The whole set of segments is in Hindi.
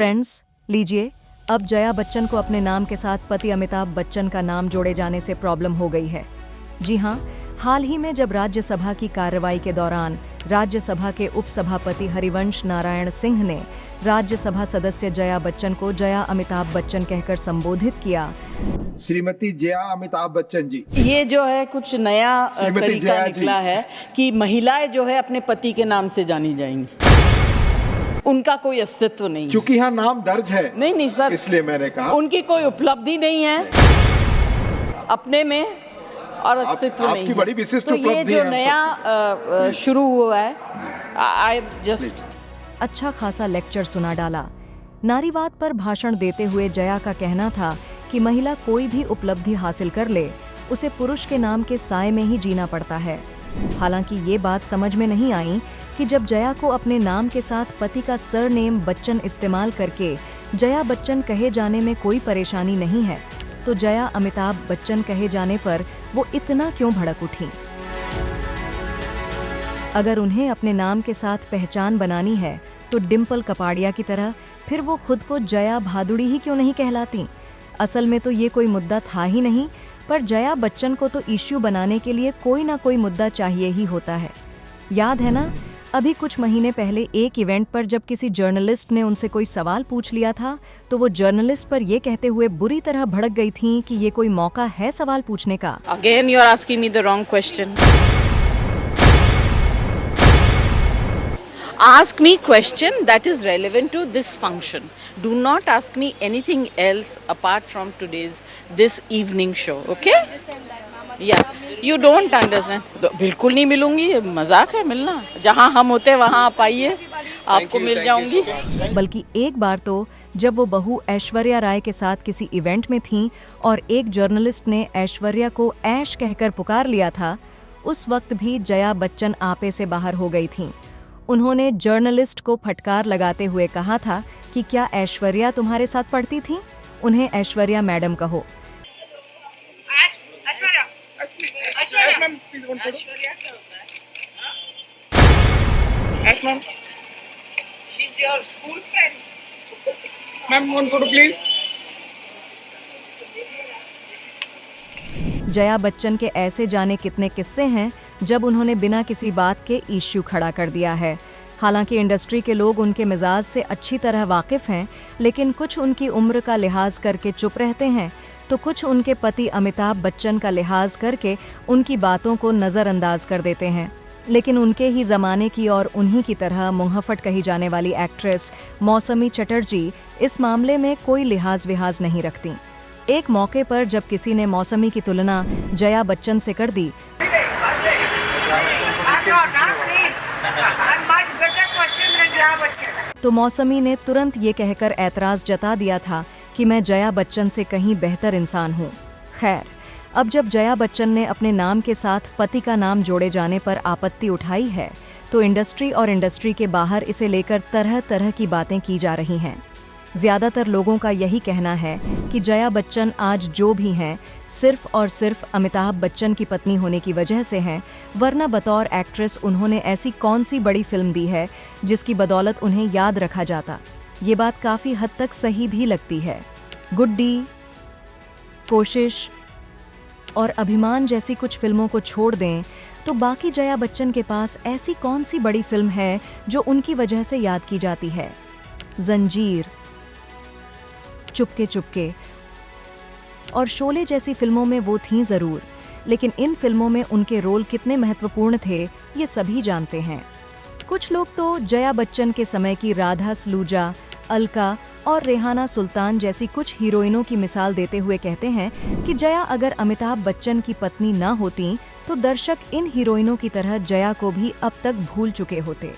फ्रेंड्स, लीजिए, अब जया बच्चन को अपने नाम के साथ पति अमिताभ बच्चन का नाम जोड़े जाने से प्रॉब्लम हो गई है। जी हाँ, हाल ही में जब राज्यसभा की कार्रवाई के दौरान राज्यसभा के उपसभापति हरिवंश नारायण सिंह ने राज्यसभा सदस्य जया बच्चन को जया अमिताभ बच्चन कहकर संबोधित किया। श्रीमती जया अमिताभ बच्चन जी, ये जो है कुछ नया तरीका निकला है कि महिलाएं जो है अपने पति के नाम से जानी जाएंगी, उनका कोई अस्तित्व नहीं है। क्योंकि यहाँ नाम दर्ज है। नहीं सर, इसलिए मैंने कहा उनकी कोई उपलब्धि नहीं है अपने में और अस्तित्व नहीं है। बड़ी विशिष्ट तो ये जो नया शुरू हुआ है, आई जस्ट अच्छा खासा लेक्चर सुना डाला। नारीवाद पर भाषण देते हुए जया का कहना था कि महिला कोई भी उपलब्धि हासिल कर ले, उसे पुरुष के नाम के साए में ही जीना पड़ता है। हालांकि ये बात समझ में नहीं आई कि जब जया को अपने नाम के साथ पति का सरनेम बच्चन इस्तेमाल करके जया बच्चन कहे जाने में कोई परेशानी नहीं है, तो जया अमिताभ बच्चन कहे जाने पर वो इतना क्यों भड़क उठी? अगर उन्हें अपने नाम के साथ पहचान बनानी है तो डिम्पल कपाड़िया की तरह फिर वो खुद को जया भादुड़ी ही क्यों नहीं कहलाती? असल में तो ये कोई मुद्दा था ही नहीं, पर जया बच्चन को तो इश्यू बनाने के लिए कोई ना कोई मुद्दा चाहिए ही होता है। याद है ना, अभी कुछ महीने पहले एक इवेंट पर जब किसी जर्नलिस्ट ने उनसे कोई सवाल पूछ लिया था तो वो जर्नलिस्ट पर ये कहते हुए बुरी तरह भड़क गई थी कि ये कोई मौका है सवाल पूछने का। Again you are asking me the wrong question. Ask me question that is relevant to this function. Do not ask me anything else apart from today's this evening show. Okay? Yeah. You don't understand. बिल्कुल नहीं मिलूंगी, मजाक है मिलना। जहाँ हम होते वहाँ आप आइए, आपको मिल जाऊंगी। बल्कि एक बार तो जब वो बहू ऐश्वर्या राय के साथ किसी इवेंट में थीं और एक जर्नलिस्ट ने ऐश्वर्या को ऐश कहकर पुकार लिया था, उस वक्त भी जया बच्चन आपे से बाहर हो गई थीं। उन्होंने जर्नलिस्ट को फटकार लगाते हुए कहा था कि क्या ऐश्वर्या तुम्हारे साथ पढ़ती थी? उन्हें ऐश्वर्या मैडम कहो। जया बच्चन के ऐसे जाने कितने किस्से हैं जब उन्होंने बिना किसी बात के इश्यू खड़ा कर दिया है। हालांकि इंडस्ट्री के लोग उनके मिजाज से अच्छी तरह वाकिफ हैं, लेकिन कुछ उनकी उम्र का लिहाज करके चुप रहते हैं, तो कुछ उनके पति अमिताभ बच्चन का लिहाज करके उनकी बातों को नज़रअंदाज कर देते हैं। लेकिन उनके ही ज़माने की और उन्हीं की तरह मुंहफट कही जाने वाली एक्ट्रेस मौसमी चटर्जी इस मामले में कोई लिहाज विहाज नहीं रखती। एक मौके पर जब किसी ने मौसमी की तुलना जया बच्चन से कर दी तो मौसमी ने तुरंत ये कहकर ऐतराज़ जता दिया था कि मैं जया बच्चन से कहीं बेहतर इंसान हूँ। खैर, अब जब जया बच्चन ने अपने नाम के साथ पति का नाम जोड़े जाने पर आपत्ति उठाई है तो इंडस्ट्री और इंडस्ट्री के बाहर इसे लेकर तरह तरह की बातें की जा रही हैं। ज़्यादातर लोगों का यही कहना है कि जया बच्चन आज जो भी हैं सिर्फ और सिर्फ अमिताभ बच्चन की पत्नी होने की वजह से हैं, वरना बतौर एक्ट्रेस उन्होंने ऐसी कौन सी बड़ी फिल्म दी है जिसकी बदौलत उन्हें याद रखा जाता। ये बात काफ़ी हद तक सही भी लगती है। गुड्डी, कोशिश और अभिमान जैसी कुछ फिल्मों को छोड़ दें तो बाकी जया बच्चन के पास ऐसी कौन सी बड़ी फिल्म है जो उनकी वजह से याद की जाती है? जंजीर, चुपके चुपके और शोले जैसी फिल्मों में वो थीं ज़रूर, लेकिन इन फिल्मों में उनके रोल कितने महत्वपूर्ण थे ये सभी जानते हैं। कुछ लोग तो जया बच्चन के समय की राधा सलूजा, अलका और रेहाना सुल्तान जैसी कुछ हीरोइनों की मिसाल देते हुए कहते हैं कि जया अगर अमिताभ बच्चन की पत्नी ना होती तो दर्शक इन हीरोइनों की तरह जया को भी अब तक भूल चुके होते।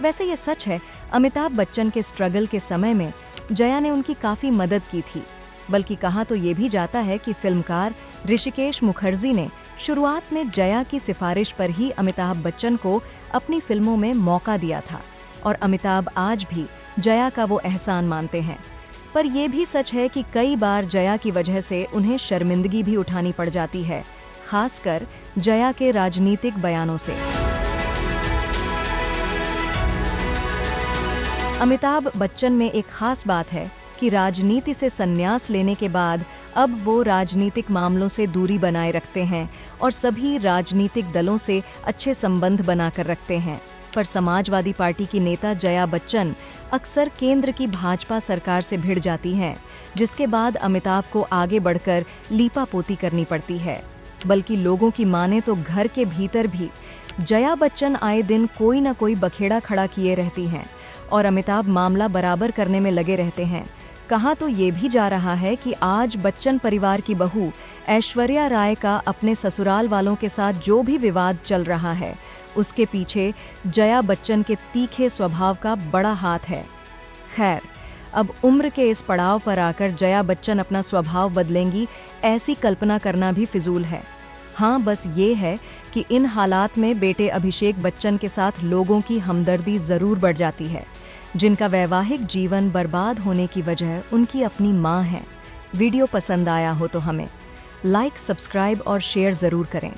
वैसे ये सच है, अमिताभ बच्चन के स्ट्रगल के समय में जया ने उनकी काफ़ी मदद की थी। बल्कि कहा तो ये भी जाता है कि फिल्मकार ऋषिकेश मुखर्जी ने शुरुआत में जया की सिफारिश पर ही अमिताभ बच्चन को अपनी फिल्मों में मौका दिया था और अमिताभ आज भी जया का वो एहसान मानते हैं। पर यह भी सच है कि कई बार जया की वजह से उन्हें शर्मिंदगी भी उठानी पड़ जाती है, खासकर जया के राजनीतिक बयानों से। अमिताभ बच्चन में एक खास बात है कि राजनीति से संन्यास लेने के बाद अब वो राजनीतिक मामलों से दूरी बनाए रखते हैं और सभी राजनीतिक दलों से अच्छे संबंध बनाकर रखते हैं। पर समाजवादी पार्टी की नेता जया बच्चन अक्सर केंद्र की भाजपा सरकार से भिड़ जाती हैं, जिसके बाद अमिताभ को आगे बढ़कर लीपापोती करनी पड़ती है। बल्कि लोगों की माने तो घर के भीतर भी जया बच्चन आए दिन कोई न कोई बखेड़ा खड़ा किए रहती हैं और अमिताभ मामला बराबर करने में लगे रहते हैं। कहा तो ये भी जा रहा है कि आज बच्चन परिवार की बहू ऐश्वर्या राय का अपने ससुराल वालों के साथ जो भी विवाद चल रहा है, उसके पीछे जया बच्चन के तीखे स्वभाव का बड़ा हाथ है। खैर, अब उम्र के इस पड़ाव पर आकर जया बच्चन अपना स्वभाव बदलेंगी, ऐसी कल्पना करना भी फिजूल है। हाँ, बस ये है कि इन हालात में बेटे अभिषेक बच्चन के साथ लोगों की हमदर्दी ज़रूर बढ़ जाती है, जिनका वैवाहिक जीवन बर्बाद होने की वजह उनकी अपनी मां है। वीडियो पसंद आया हो तो हमें लाइक, सब्सक्राइब और शेयर ज़रूर करें।